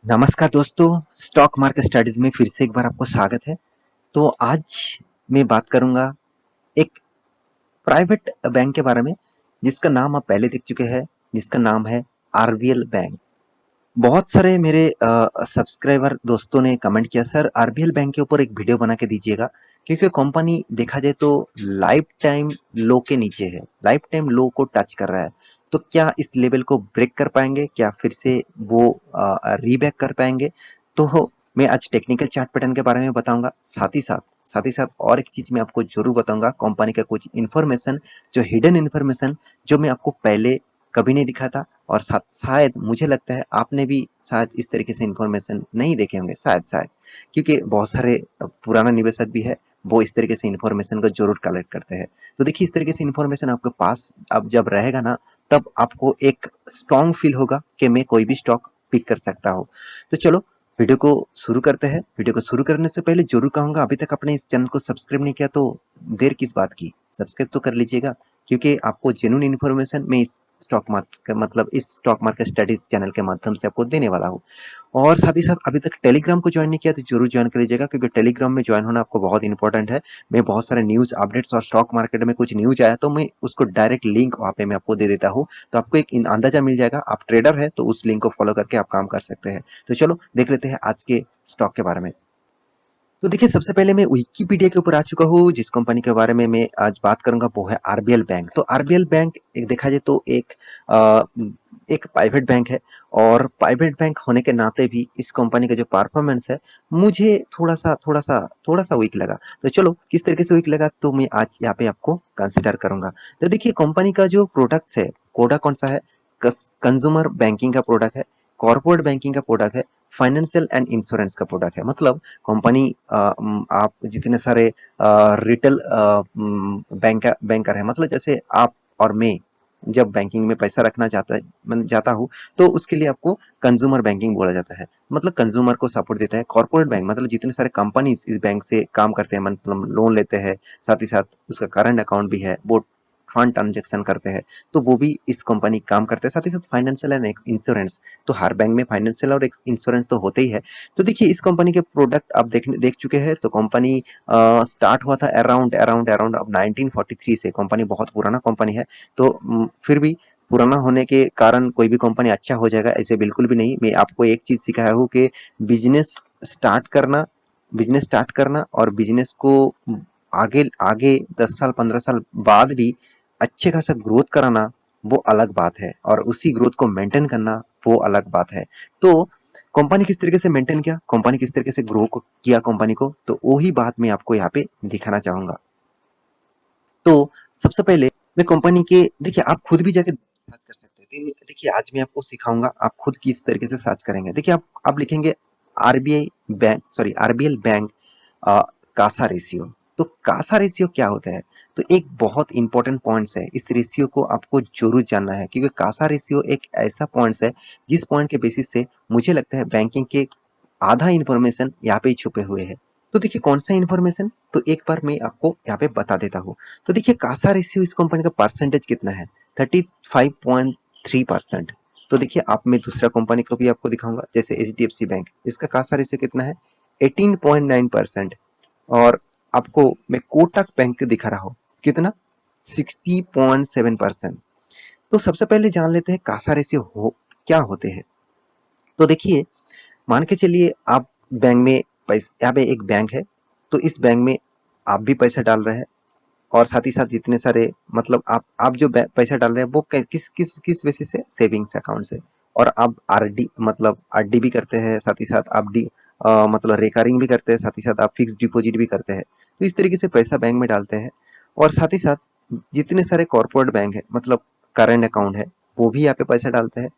नमस्कार दोस्तों, stock market studies में फिर से एक बार आपको स्वागत है। तो आज मैं बात करूंगा एक प्राइवेट बैंक के बारे में जिसका नाम आप पहले देख चुके हैं, जिसका नाम है आरबीएल बैंक। बहुत सारे मेरे सब्सक्राइबर दोस्तों ने कमेंट किया, सर आरबीएल बैंक के ऊपर एक वीडियो बना के दीजिएगा, क्योंकि कंपनी देखा जाए तो लाइफ टाइम लो के नीचे है, लाइफ टाइम लो को टच कर रहा है। तो क्या इस लेवल को ब्रेक कर पाएंगे, क्या फिर से वो रीबैक कर पाएंगे? तो मैं आज टेक्निकल चार्ट पैटर्न के बारे में बताऊंगा, साथ ही साथ और एक चीज मैं आपको जरूर बताऊंगा, कंपनी का कुछ इन्फॉर्मेशन, जो हिडन इन्फॉर्मेशन, जो मैं आपको पहले कभी नहीं दिखा था। और शायद मुझे लगता है आपने भी शायद इस तरीके से इन्फॉर्मेशन नहीं देखे होंगे, शायद क्योंकि बहुत सारे पुराना निवेशक भी है, वो इस तरीके से इन्फॉर्मेशन को जरूर कलेक्ट करते हैं। तो देखिए, इस तरीके से इन्फॉर्मेशन आपके पास अब जब रहेगा ना, तब आपको एक स्ट्रांग फील होगा कि मैं कोई भी स्टॉक पिक कर सकता हूँ। तो चलो वीडियो को शुरू करते हैं। वीडियो को शुरू करने से पहले जरूर कहूंगा, अभी तक आपने इस चैनल को सब्सक्राइब नहीं किया तो देर किस बात की, सब्सक्राइब तो कर लीजिएगा, क्योंकि आपको जेन्युइन इन्फॉर्मेशन मैं इस स्टॉक मार्केट इस स्टॉक मार्केट स्टडीज चैनल के माध्यम से आपको देने वाला हूँ। और साथ ही साथ अभी तक टेलीग्राम को ज्वाइन नहीं किया तो जरूर ज्वाइन कर लीजिएगा, क्योंकि टेलीग्राम में ज्वाइन होना आपको बहुत इंपॉर्टेंट है। मैं बहुत सारे न्यूज अपडेट्स और स्टॉक मार्केट में कुछ न्यूज आया तो मैं उसको डायरेक्ट लिंक वहाँ पे मैं आपको दे देता हूँ, तो आपको एक अंदाजा मिल जाएगा। आप ट्रेडर है तो उस लिंक को फॉलो करके आप काम कर सकते हैं। तो चलो देख लेते हैं आज के स्टॉक के बारे में। तो देखिए, सबसे पहले मैं विकिपीडिया के ऊपर आ चुका हूँ। जिस कंपनी के बारे में मैं आज बात करूंगा वो है आरबीएल बैंक। तो आरबीएल बैंक एक देखा जाए तो अ, एक प्राइवेट बैंक है, और प्राइवेट बैंक होने के नाते भी इस कंपनी का जो परफॉर्मेंस है, मुझे थोड़ा सा वीक लगा। तो चलो किस तरीके से वीक लगा तो मैं आज यहाँ पे आपको कंसिडर करूंगा। तो देखिए, कंपनी का जो प्रोडक्ट है, कोडा कौन सा है? कंज्यूमर बैंकिंग का प्रोडक्ट है, कॉर्पोरेट बैंकिंग का प्रोडक्ट है, फाइनेंशियल एंड इंश्योरेंस का प्रोडक्ट है। मतलब कंपनी आप जितने सारे रिटेल बैंकर है, मतलब जैसे आप और मैं जब बैंकिंग में पैसा रखना जाता हूँ, तो उसके लिए आपको कंज्यूमर बैंकिंग बोला जाता है। मतलब कंज्यूमर को सपोर्ट देता है। कॉर्पोरेट बैंक मतलब जितने सारे कंपनीज इस बैंक से काम करते हैं, मतलब लोन लेते हैं, साथ ही साथ उसका करंट अकाउंट भी है, वो फंड ट्रांजेक्शन करते हैं, तो वो भी इस कंपनी काम करते हैं। साथ ही साथ फाइनेंशियल एंड इंश्योरेंस, तो हर बैंक में फाइनेंशियल और इंश्योरेंस तो होते ही है। तो देखिए, इस कंपनी के प्रोडक्ट आप देख चुके हैं। तो कंपनी स्टार्ट हुआ था अराउंड अराउंड अराउंड अब 1943 से। कंपनी बहुत पुराना कंपनी है। तो फिर भी पुराना होने के कारण कोई भी कंपनी अच्छा हो जाएगा ऐसे बिल्कुल भी नहीं। मैं आपको एक चीज सिखाया हूँ कि बिजनेस स्टार्ट करना और बिजनेस को आगे आगे 10 साल 15 साल बाद भी अच्छे खासा ग्रोथ कराना, वो अलग बात है, और उसी ग्रोथ को मेंटेन करना वो अलग बात है। तो कंपनी किस तरीके से मेंटेन किया, कंपनी किस तरीके से ग्रो किया कंपनी को, तो वही बात मैं आपको यहाँ पे दिखाना चाहूंगा। तो सबसे पहले मैं कंपनी के, देखिए आप खुद भी जाके सर्च कर सकते हैं। देखिए, आज मैं आपको सिखाऊंगा आप खुद किस तरीके से सर्च करेंगे। देखिए, आप लिखेंगे आरबीएल बैंक कासा रेशियो। तो कासा रेशियो क्या होता है? तो एक बहुत इंपॉर्टेंट पॉइंट्स है, इस रेशियो को आपको जरूर जानना है, क्योंकि कासा रेशियो एक ऐसा पॉइंट्स है जिस पॉइंट के बेसिस से मुझे लगता है बैंकिंग के आधा इंफॉर्मेशन यहाँ पे ही छुपे हुए हैं। तो देखिए, कौन सा इंफॉर्मेशन, तो एक बार मैं आपको यहाँ पे बता देता हूँ। तो देखिए, कासा रेशियो इस कंपनी का परसेंटेज कितना है? 35.3%। तो देखिए, आप मैं दूसरा कंपनी को भी आपको दिखाऊंगा, जैसे एचडीएफसी बैंक, इसका कासा रेशियो कितना है? 18.9%। और आपको मैं कोटक बैंक दिखा रहा हूँ, कितना? 60.7%। तो सबसे पहले जान लेते हैं कासा रेशियो क्या होते हैं। तो देखिए, मान के चलिए आप बैंक में पैसे, यहाँ पे एक बैंक है, तो इस बैंक में आप भी पैसा डाल रहे हैं, और साथ ही साथ जितने सारे, मतलब आप जो पैसा डाल रहे हैं वो किस किस किस बेसिस से? सेविंग्स अकाउंट से। और आप आरडी, मतलब आरडी भी करते हैं, साथ ही साथ आप डी मतलब रिकरिंग भी करते हैं, साथ ही साथ आप फिक्स डिपॉजिट भी करते हैं। तो इस तरीके से पैसा बैंक में डालते हैं। और साथ ही साथ जितने सारे कॉर्पोरेट बैंक है, मतलब करंट अकाउंट है, वो भी यहाँ पे पैसा डालते हैं।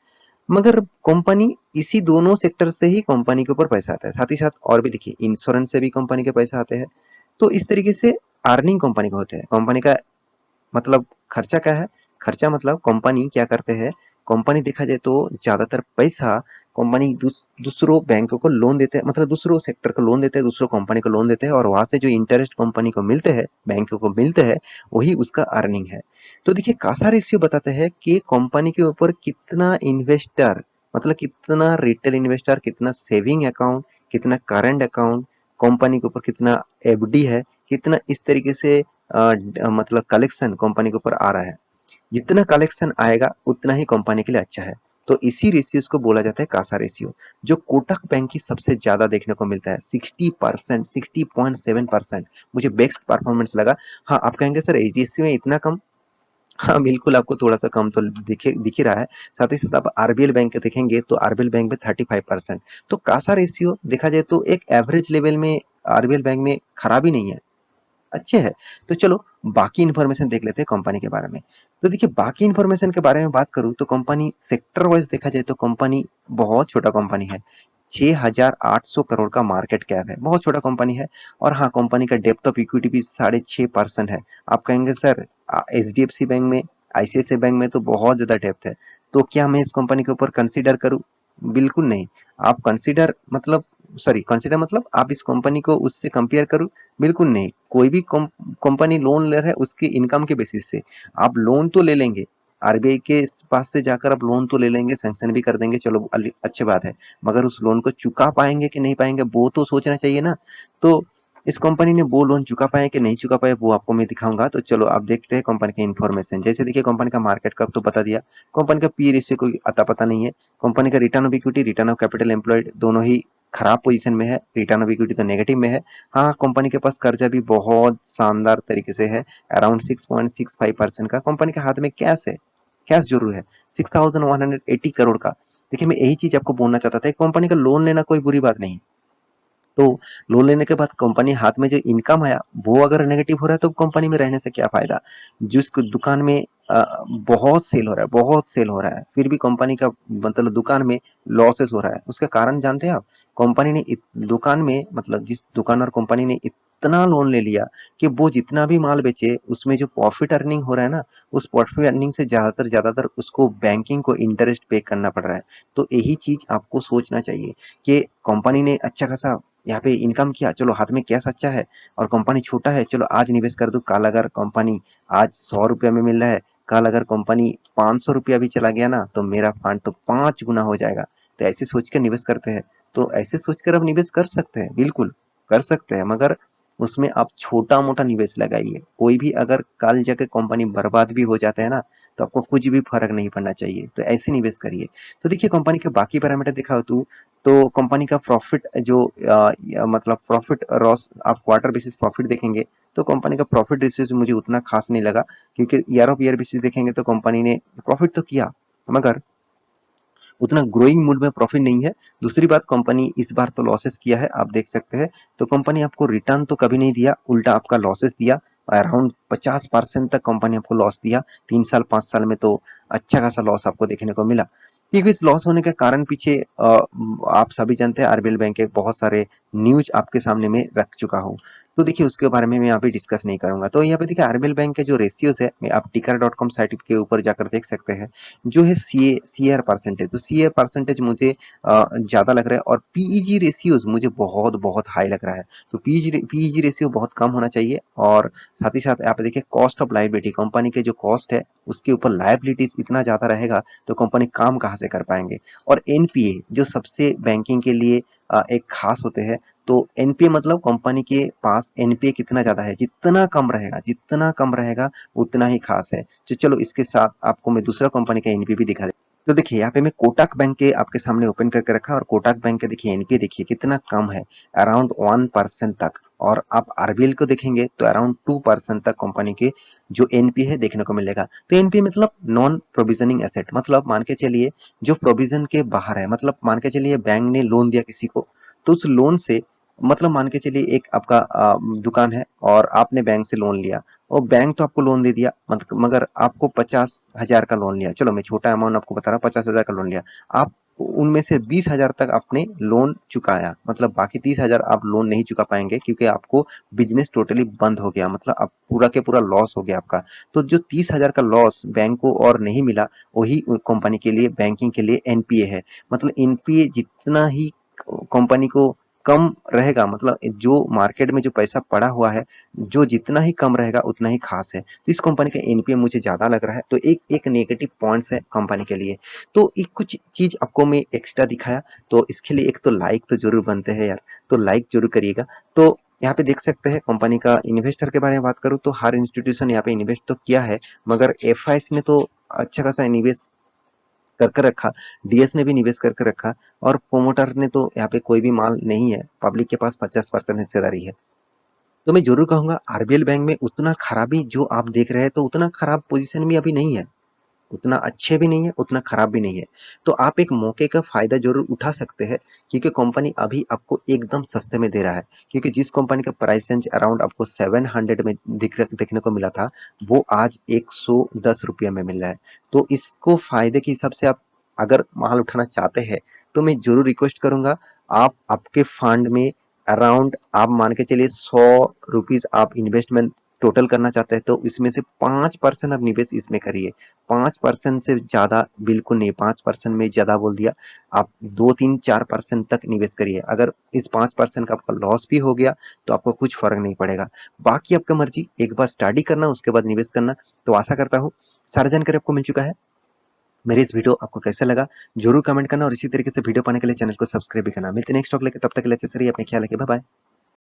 मगर कंपनी इसी दोनों सेक्टर से ही कंपनी के ऊपर पैसा आता है। साथ ही साथ और भी देखिए, इंश्योरेंस से भी कंपनी के पैसा आते हैं। तो इस तरीके से अर्निंग कंपनी का होता है। कंपनी का मतलब खर्चा क्या है? खर्चा मतलब कंपनी क्या करते हैं, कंपनी देखा जाए तो ज्यादातर पैसा कंपनी दूसरों बैंकों को लोन देते हैं, मतलब दूसरों सेक्टर को लोन देते हैं, दूसरों कंपनी को लोन देते हैं, और वहां से जो इंटरेस्ट कंपनी को मिलते हैं, बैंकों को मिलते हैं, वही उसका अर्निंग है। तो देखिए, कासा रेशियो बताते हैं कि कंपनी के ऊपर कितना इन्वेस्टर मतलब कितना रिटेल इन्वेस्टर, कितना सेविंग अकाउंट, कितना करंट अकाउंट, कंपनी के ऊपर कितना एफडी है, कितना इस तरीके से मतलब कलेक्शन कंपनी के ऊपर आ रहा है। जितना कलेक्शन आएगा उतना ही कंपनी के लिए अच्छा है। तो इसी रेशियोज को बोला जाता है कासा रेशियो, जो कोटक बैंक की सबसे ज्यादा देखने को मिलता है 60%, 60.7%। मुझे बेस्ट परफॉर्मेंस लगा। हाँ, आप कहेंगे सर एचडीएफसी में इतना कम। हाँ बिल्कुल, आपको थोड़ा सा कम तो दिख ही रहा है। साथ ही साथ आप आरबीएल बैंक के देखेंगे तो आरबीएल बैंक में 35%। तो कासा रेशियो देखा जाए तो एक एवरेज लेवल में आरबीएल बैंक में खराब ही नहीं है, अच्छे है। तो चलो बाकी इन्फॉर्मेशन देख लेते हैं कंपनी के बारे में। तो देखिए बाकी इन्फॉर्मेशन के बारे में बात करूं तो कंपनी सेक्टर वाइज देखा जाए तो कंपनी बहुत छोटा कंपनी है। 6,800 करोड़ का मार्केट कैप है, बहुत छोटा कंपनी है। और हाँ, कंपनी का डेप्थ ऑफ इक्विटी भी 6.5% है। आप कहेंगे sir H D F C bank में, आईसीआईसीआई बैंक में तो बहुत ज्यादा डेप्थ है, तो क्या मैं इस कंपनी के ऊपर कंसिडर करूं? बिल्कुल नहीं। आप कंसिडर मतलब, सॉरी, कंसिडर मतलब आप इस कंपनी को उससे कंपेयर करो? बिल्कुल नहीं। कोई भी कंपनी लोन ले रहा है उसके इनकम के बेसिस से। आप लोन तो ले लेंगे, आरबीआई के पास से जाकर आप लोन तो ले लेंगे, सैंक्शन भी कर देंगे, चलो अच्छी बात है। मगर उस लोन को चुका पाएंगे कि नहीं पाएंगे वो तो सोचना चाहिए ना। तो इस कंपनी ने वो लोन चुका पाए कि नहीं चुका पाए वो आपको मैं दिखाऊंगा। तो चलो आप देखते हैं कंपनी की इन्फॉर्मेशन। जैसे देखिए कंपनी का मार्केट कैप तो बता दिया, कंपनी का पी रेशियो कोई अता पता नहीं है, कंपनी का return of equity, return of capital employed दोनों ही खराब पोजीशन में है, रिटर्न ऑफ इक्विटी तो नेगेटिव में है। हाँ, कंपनी के पास कर्जा भी बहुत शानदार तरीके से है, अराउंड 6.65% का। कंपनी के हाथ में कैश है, कैश जरूर है 6,180 करोड़ का। देखिए मैं यही चीज आपको बोलना चाहता था, कंपनी का लोन लेना कोई बुरी बात नहीं। तो लोन लेने के बाद कंपनी हाथ में जो इनकम आया वो अगर नेगेटिव हो रहा है तो कंपनी में रहने से क्या फायदा। जिस दुकान में बहुत सेल हो रहा है, बहुत सेल हो रहा है, फिर भी कंपनी का मतलब दुकान में लॉसेस हो रहा है, उसका कारण जानते हैं आप? कंपनी ने दुकान में मतलब जिस दुकान और कंपनी ने इतना लोन ले लिया कि वो जितना भी माल बेचे उसमें जो प्रॉफिट अर्निंग हो रहा है ना, उस प्रॉफिट अर्निंग से ज्यादातर उसको बैंकिंग को इंटरेस्ट पे करना पड़ रहा है। तो यही चीज आपको सोचना चाहिए कि कंपनी ने अच्छा खासा यहाँ पे इनकम किया, चलो हाथ में कैश अच्छा है, और कंपनी छोटा है, चलो आज निवेश कर दो, कल अगर कंपनी आज 100 रुपया में मिल रहा है, कल अगर कंपनी 500 रुपया भी चला गया ना तो मेरा फंड तो 5 गुना हो जाएगा। तो ऐसे सोच कर निवेश करते हैं। तो ऐसे सोचकर आप निवेश कर सकते हैं, बिल्कुल कर सकते हैं, मगर उसमें आप छोटा मोटा निवेश लगाइए। कोई भी अगर कल जाके कंपनी बर्बाद भी हो जाता है ना तो आपको कुछ भी फर्क नहीं पड़ना चाहिए, तो ऐसे निवेश करिए। तो देखिए कंपनी के बाकी पैरामीटर देखा तो कंपनी का प्रॉफिट जो मतलब प्रॉफिट लॉस आप क्वार्टर बेसिस प्रॉफिट देखेंगे तो कंपनी का प्रॉफिट रेशियो मुझे उतना खास नहीं लगा, क्योंकि ईयर ऑफ ईयर बेसिस देखेंगे तो कंपनी ने प्रॉफिट तो किया मगर उतना ग्रोइंग मूड में प्रॉफिट नहीं है। दूसरी बात, कंपनी इस बार तो लॉसेस किया है, आप देख सकते हैं। तो कंपनी आपको रिटर्न तो कभी नहीं दिया, उल्टा आपका लॉसेस दिया। अराउंड 50% तक कंपनी आपको लॉस दिया 3 साल 5 साल में। तो अच्छा खासा लॉस आपको देखने को मिला, क्योंकि इस लॉस होने के कारण पीछे आप सभी जानते हैं आरबीएल बैंक के बहुत सारे न्यूज आपके सामने में रख चुका हूँ। तो देखिए उसके बारे में मैं यहाँ पे डिस्कस नहीं करूंगा। तो यहाँ पे देखिए आरबीएल बैंक के जो रेशियोज है, मैं आप टिकर.com साइट के ऊपर जाकर देख सकते हैं। जो है सी आर परसेंटेज, तो सी आर परसेंटेज मुझे ज्यादा लग रहा है, और पीईजी रेशियोज मुझे बहुत बहुत हाई लग रहा है। तो पीईजी रेशियो बहुत कम होना चाहिए। और साथ ही साथ आप देखिए कॉस्ट ऑफ लायबिलिटी, कंपनी के जो कॉस्ट है उसके ऊपर लायबिलिटीज इतना ज्यादा रहेगा तो कंपनी काम कहाँ से कर पाएंगे। और एनपीए जो सबसे बैंकिंग के लिए एक खास होते हैं, तो एनपीए मतलब कंपनी के पास एनपीए कितना ज्यादा है, जितना कम रहेगा, जितना कम रहेगा उतना ही खास है। तो चलो इसके साथ आपको मैं दूसरा कंपनी का एनपीए भी दिखा दे। तो देखिए यहाँ पे मैं कोटक बैंक के आपके सामने ओपन करके रखा, और कोटक बैंक के देखिए एनपीए देखिए कितना कम है, अराउंड 1% तक। और आप आरबीएल को देखेंगे तो अराउंड 2% तक कंपनी के जो एनपीए है देखने को मिलेगा। तो एनपीए मतलब नॉन प्रोविजनिंग एसेट, मतलब मान के चलिए जो प्रोविजन के बाहर है। मतलब मान के चलिए बैंक ने लोन दिया किसी को, तो उस लोन से मतलब मान के चलिए एक आपका दुकान है और आपने बैंक से लोन लिया, और बैंक तो आपको लोन दे दिया, मगर आपको 50,000 का लोन लिया, चलो मैं छोटा अमाउंट आपको बता रहा हूँ, 50,000 का लोन लिया आप, उनमें से 20,000 तक आपने लोन चुकाया, मतलब बाकी 30,000 आप लोन नहीं चुका पाएंगे क्योंकि आपको बिजनेस टोटली बंद हो गया, मतलब अब पूरा के पूरा लॉस हो गया आपका। तो जो 30,000 का लॉस बैंक को और नहीं मिला, वही कंपनी के लिए, बैंकिंग के लिए एनपीए है। मतलब एनपीए जितना ही कंपनी को कम रहेगा, मतलब जो मार्केट में जो पैसा पड़ा हुआ है, जो जितना ही कम रहेगा उतना ही खास है। तो इस कंपनी का एनपीए मुझे ज़्यादा लग रहा है, तो एक एक नेगेटिव पॉइंट्स है कंपनी के लिए। तो एक कुछ चीज़ आपको मैं एक्स्ट्रा दिखाया, तो इसके लिए एक तो लाइक तो ज़रूर बनते हैं यार, तो लाइक ज़रूर करिएगा। तो यहाँ पे देख सकते हैं कंपनी का इन्वेस्टर के बारे में बात करूँ तो हर इंस्टीट्यूशन यहाँ पे इन्वेस्ट तो किया है, मगर एफआईएस ने तो अच्छा खासा निवेश करके रखा, डीएस ने भी निवेश करके रखा, और प्रोमोटर ने तो यहाँ पे कोई भी माल नहीं है, पब्लिक के पास 50% हिस्सेदारी है। तो मैं जरूर कहूंगा आरबीएल बैंक में उतना खराबी जो आप देख रहे हैं, तो उतना खराब पोजीशन में अभी नहीं है, उतना अच्छे भी नहीं है, उतना खराब भी नहीं है। तो आप एक मौके का फायदा जरूर उठा सकते हैं, क्योंकि कंपनी अभी आपको एकदम सस्ते में दे रहा है। क्योंकि जिस कंपनी का प्राइस रेंज अराउंड आपको 700 में देखने को मिला था, वो आज 110 रुपये में मिल रहा है। तो इसको फायदे के हिसाब से आप अगर माल उठाना चाहते हैं, तो मैं जरूर रिक्वेस्ट करूंगा, आप आपके फंड में अराउंड आप मान के चलिए 100 रुपीज आप इन्वेस्टमेंट टोटल करना चाहते हैं, तो इसमें से 5% आप निवेश इसमें करिए। 5% से ज़्यादा बिल्कुल नहीं, 5% में ज़्यादा बोल दिया, आप 2, 3, 4% तक निवेश करिए। अगर इस 5% का आपका लॉस भी हो गया तो आपको कुछ फर्क नहीं पड़ेगा, बाकी आपका मर्जी, एक बार स्टडी करना उसके बाद निवेश करना। तो आशा करता हूँ सारा जानकारी आपको मिल चुका है। मेरी इस वीडियो आपको कैसा लगा जरूर कमेंट करना, और इसी तरीके से वीडियो पाने के लिए चैनल को सब्सक्राइब भी करना। मिलते हैं नेक्स्ट टॉपिक लेके, तब तक के लिए अच्छे से रहिए, अपने ख्याल रखिए, बाय बाय।